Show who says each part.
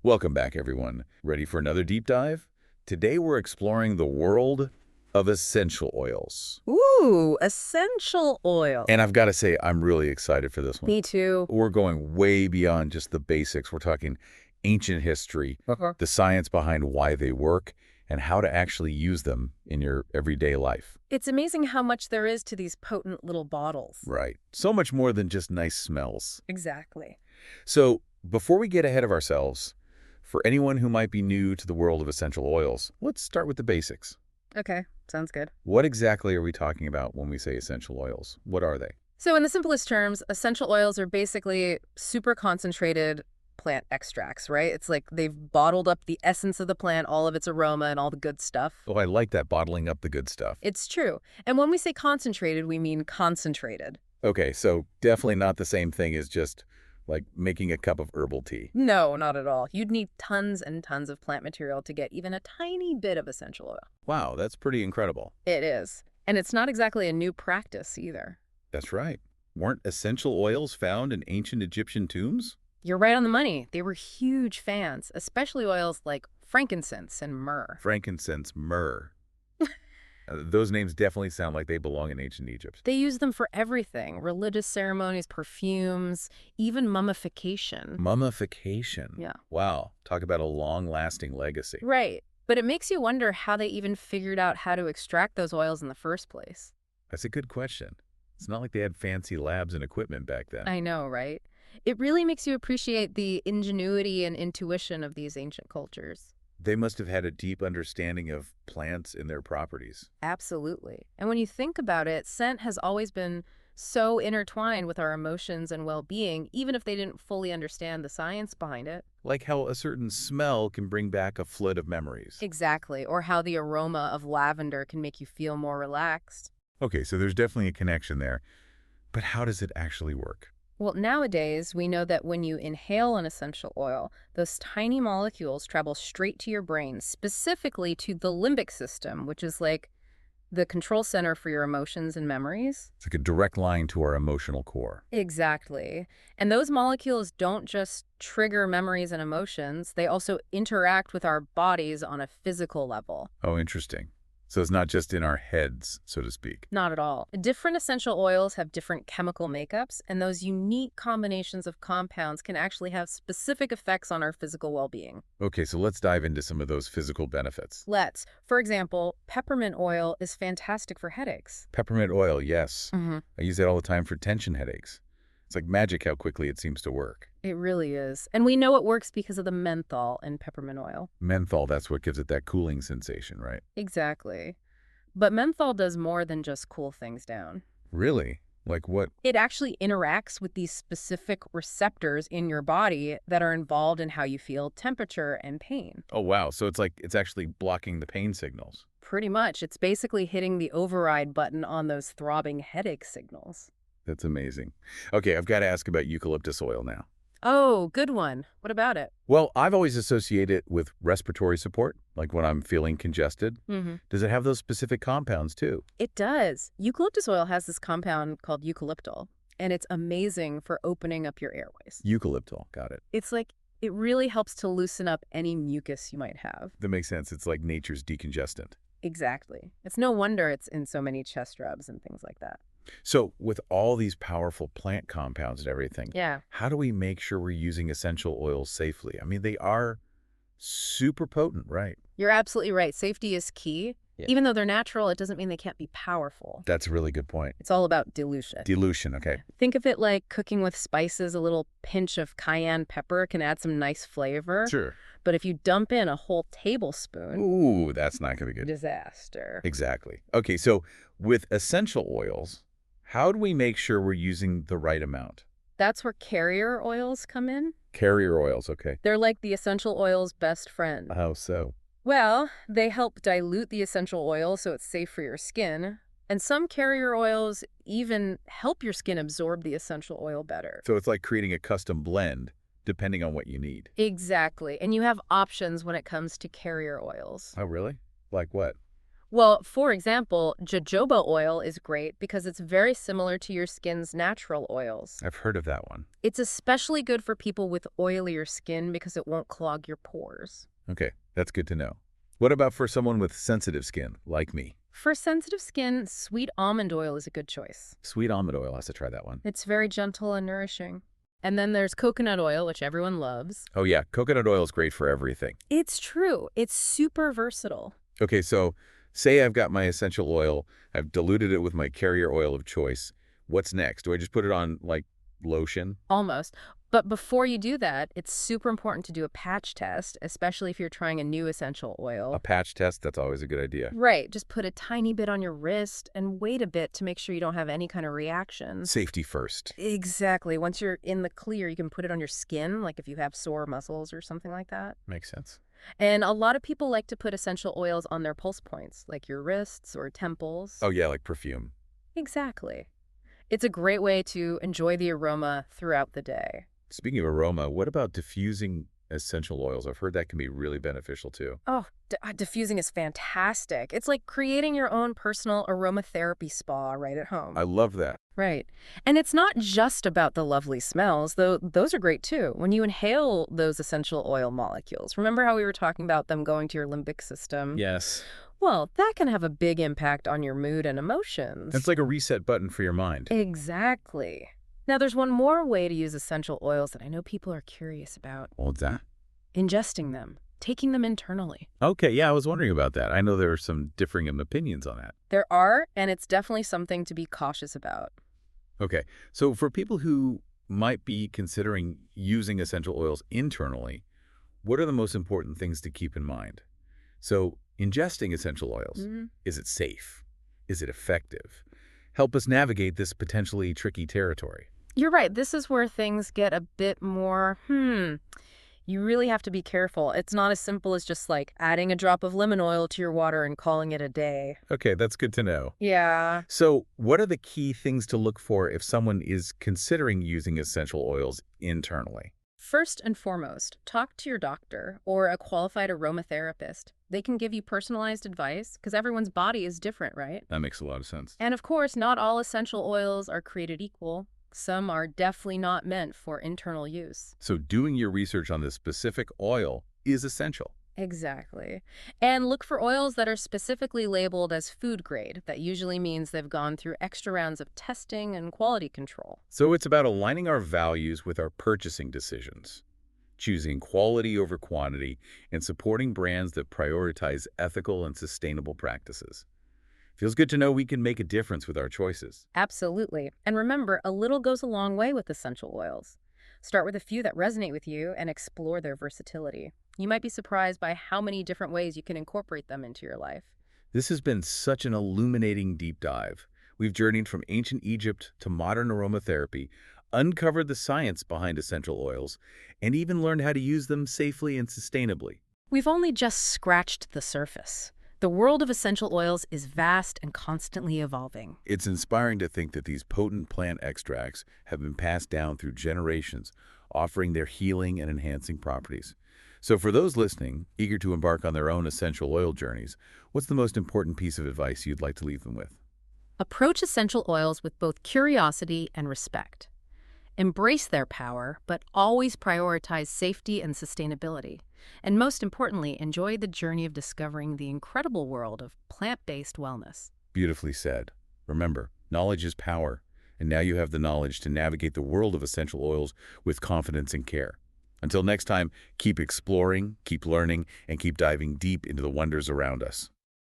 Speaker 1: Welcome back, everyone. Ready for another deep dive? Today we're exploring the world of essential oils.
Speaker 2: Ooh, essential
Speaker 1: And
Speaker 2: oils.
Speaker 1: I've got to say, I'm really excited for this one.
Speaker 2: Me too.
Speaker 1: We're going way beyond just the basics. We're talking ancient history, the science behind why they work, and how to actually use them in your everyday life.
Speaker 2: It's amazing how much there is to these potent little bottles.
Speaker 1: Right. So much more than just nice smells.
Speaker 2: Exactly.
Speaker 1: So, before we get ahead of ourselves, for anyone who might be new to the world of essential oils, let's start with the basics.
Speaker 2: Okay, sounds good.
Speaker 1: What exactly are we talking about when we say essential oils? What are they?
Speaker 2: So in the simplest terms, essential oils are basically super concentrated plant extracts, right? It's like they've bottled up the essence of the plant, all of its aroma and all the good stuff.
Speaker 1: Oh, I like that, bottling up the good stuff.
Speaker 2: It's true. And when we say concentrated, we mean concentrated.
Speaker 1: Okay, so definitely not the same thing as just like making a cup of herbal tea.
Speaker 2: No, not at all. You'd need tons and tons of plant material to get even a tiny bit of essential oil.
Speaker 1: Wow, that's pretty incredible.
Speaker 2: It is. And it's not exactly a new practice either.
Speaker 1: That's right. Weren't essential oils found in ancient Egyptian tombs?
Speaker 2: You're right on the money. They were huge fans, especially oils like frankincense and myrrh.
Speaker 1: Frankincense, myrrh. Those names definitely sound like they belong in ancient Egypt.
Speaker 2: They used them for everything, religious ceremonies, perfumes, even mummification.
Speaker 1: Mummification.
Speaker 2: Yeah.
Speaker 1: Wow, talk about a long-lasting legacy.
Speaker 2: Right. But it makes you wonder how they even figured out how to extract those oils in the first place.
Speaker 1: That's a good question. It's not like they had fancy labs and equipment back then.
Speaker 2: I know, right? It really makes you appreciate the ingenuity and intuition of these ancient cultures.
Speaker 1: They must have had a deep understanding of plants and their properties.
Speaker 2: Absolutely. And when you think about it, scent has always been so intertwined with our emotions and well-being, even if they didn't fully understand the science behind it.
Speaker 1: Like how a certain smell can bring back a flood of memories.
Speaker 2: Exactly. Or how the aroma of lavender can make you feel more relaxed.
Speaker 1: Okay, so there's definitely a connection there. But how does it actually work?
Speaker 2: Well, nowadays, we know that when you inhale an essential oil, those tiny molecules travel straight to your brain, specifically to the limbic system, which is like the control center for your emotions and memories.
Speaker 1: It's like a direct line to our emotional core.
Speaker 2: Exactly. And those molecules don't just trigger memories and emotions, they also interact with our bodies on a physical level.
Speaker 1: Oh, interesting. So it's not just in our heads, so to speak.
Speaker 2: Not at all. Different essential oils have different chemical makeups, and those unique combinations of compounds can actually have specific effects on our physical well-being.
Speaker 1: Okay, so let's dive into some of those physical benefits.
Speaker 2: Let's. For example, peppermint oil is fantastic for headaches.
Speaker 1: Peppermint oil, yes.
Speaker 2: Mm-hmm.
Speaker 1: I use that all the time for tension headaches. It's like magic how quickly it seems to work.
Speaker 2: It really is. And we know it works because of the menthol in peppermint oil.
Speaker 1: Menthol, that's what gives it that cooling sensation, right?
Speaker 2: Exactly. But menthol does more than just cool things down.
Speaker 1: Really? Like what?
Speaker 2: It actually interacts with these specific receptors in your body that are involved in how you feel temperature and pain.
Speaker 1: Oh, wow. So it's like it's actually blocking the pain signals.
Speaker 2: Pretty much. It's basically hitting the override button on those throbbing headache signals.
Speaker 1: That's amazing. Okay, I've got to ask about eucalyptus oil now.
Speaker 2: Oh, good one. What about it?
Speaker 1: Well, I've always associated it with respiratory support, like when I'm feeling congested.
Speaker 2: Mm-hmm.
Speaker 1: Does it have those specific compounds too?
Speaker 2: It does. Eucalyptus oil has this compound called eucalyptol, and it's amazing for opening up your airways.
Speaker 1: Eucalyptol, got it.
Speaker 2: It's like it really helps to loosen up any mucus you might have.
Speaker 1: That makes sense. It's like nature's decongestant.
Speaker 2: Exactly. It's no wonder it's in so many chest rubs and things like that.
Speaker 1: So with all these powerful plant compounds and everything,
Speaker 2: Yeah.
Speaker 1: how do we make sure we're using essential oils safely? I mean, they are super potent, right?
Speaker 2: You're absolutely right. Safety is key.
Speaker 1: Yeah.
Speaker 2: Even though they're natural, it doesn't mean they can't be powerful.
Speaker 1: That's a really good point.
Speaker 2: It's all about dilution.
Speaker 1: Dilution, okay.
Speaker 2: Think of it like cooking with spices. A little pinch of cayenne pepper can add some nice flavor.
Speaker 1: Sure.
Speaker 2: But if you dump in a whole tablespoon,
Speaker 1: Ooh, that's not going to be good.
Speaker 2: disaster.
Speaker 1: Exactly. Okay, so with essential oils, how do we make sure we're using the right amount?
Speaker 2: That's where carrier oils come in.
Speaker 1: Carrier oils, okay.
Speaker 2: They're like the essential oil's best friend.
Speaker 1: How so?
Speaker 2: Well, they help dilute the essential oil so it's safe for your skin. And some carrier oils even help your skin absorb the essential oil better.
Speaker 1: So it's like creating a custom blend depending on what you need.
Speaker 2: Exactly. And you have options when it comes to carrier oils.
Speaker 1: Oh, really? Like what?
Speaker 2: Well, for example, jojoba oil is great because it's very similar to your skin's natural oils.
Speaker 1: I've heard of that one.
Speaker 2: It's especially good for people with oilier skin because it won't clog your pores.
Speaker 1: Okay, that's good to know. What about for someone with sensitive skin, like me?
Speaker 2: For sensitive skin, sweet almond oil is a good choice.
Speaker 1: Sweet almond oil, has to try that one.
Speaker 2: It's very gentle and nourishing. And then there's coconut oil, which everyone loves.
Speaker 1: Oh yeah, coconut oil is great for everything.
Speaker 2: It's true. It's super versatile.
Speaker 1: Okay, so say I've got my essential oil, I've diluted it with my carrier oil of choice. What's next? Do I just put it on, like, lotion?
Speaker 2: Almost. But before you do that, it's super important to do a patch test, especially if you're trying a new essential oil.
Speaker 1: A patch test, that's always a good idea.
Speaker 2: Right. Just put a tiny bit on your wrist and wait a bit to make sure you don't have any kind of reactions.
Speaker 1: Safety first.
Speaker 2: Exactly. Once you're in the clear, you can put it on your skin, like if you have sore muscles or something like that.
Speaker 1: Makes sense.
Speaker 2: And a lot of people like to put essential oils on their pulse points, like your wrists or temples.
Speaker 1: Oh yeah, like perfume.
Speaker 2: Exactly. It's a great way to enjoy the aroma throughout the day.
Speaker 1: Speaking of aroma, what about diffusing essential oils? I've heard that can be really beneficial too.
Speaker 2: Oh, diffusing is fantastic. It's like creating your own personal aromatherapy spa right at home.
Speaker 1: I love that.
Speaker 2: Right. And it's not just about the lovely smells, though those are great too. When you inhale those essential oil molecules, remember how we were talking about them going to your limbic system?
Speaker 1: Yes.
Speaker 2: Well, that can have a big impact on your mood and emotions.
Speaker 1: It's like a reset button for your mind.
Speaker 2: Exactly. Now, there's one more way to use essential oils that I know people are curious about.
Speaker 1: What's that?
Speaker 2: Ingesting them, taking them internally.
Speaker 1: Okay, yeah, I was wondering about that. I know there are some differing opinions on that.
Speaker 2: There are, and it's definitely something to be cautious about.
Speaker 1: Okay, so for people who might be considering using essential oils internally, what are the most important things to keep in mind? So, ingesting essential oils, is it safe? Is it effective? Help us navigate this potentially tricky territory.
Speaker 2: You're right. This is where things get a bit more, You really have to be careful. It's not as simple as just like adding a drop of lemon oil to your water and calling it a day.
Speaker 1: Okay, that's good to know.
Speaker 2: Yeah.
Speaker 1: So, what are the key things to look for if someone is considering using essential oils internally?
Speaker 2: First and foremost, talk to your doctor or a qualified aromatherapist. They can give you personalized advice because everyone's body is different, right?
Speaker 1: That makes a lot of sense.
Speaker 2: And of course, not all essential oils are created equal. Some are definitely not meant for internal use.
Speaker 1: So, doing your research on this specific oil is essential.
Speaker 2: Exactly. And look for oils that are specifically labeled as food grade. That usually means they've gone through extra rounds of testing and quality control.
Speaker 1: So, it's about aligning our values with our purchasing decisions, choosing quality over quantity, and supporting brands that prioritize ethical and sustainable practices. Feels good to know we can make a difference with our choices.
Speaker 2: Absolutely. And remember, a little goes a long way with essential oils. Start with a few that resonate with you and explore their versatility. You might be surprised by how many different ways you can incorporate them into your life.
Speaker 1: This has been such an illuminating deep dive. We've journeyed from ancient Egypt to modern aromatherapy, uncovered the science behind essential oils, and even learned how to use them safely and sustainably.
Speaker 2: We've only just scratched the surface. The world of essential oils is vast and constantly evolving.
Speaker 1: It's inspiring to think that these potent plant extracts have been passed down through generations, offering their healing and enhancing properties. So for those listening, eager to embark on their own essential oil journeys, what's the most important piece of advice you'd like to leave them with?
Speaker 2: Approach essential oils with both curiosity and respect. Embrace their power, but always prioritize safety and sustainability. And most importantly, enjoy the journey of discovering the incredible world of plant-based wellness.
Speaker 1: Beautifully said. Remember, knowledge is power, and now you have the knowledge to navigate the world of essential oils with confidence and care. Until next time, keep exploring, keep learning, and keep diving deep into the wonders around us.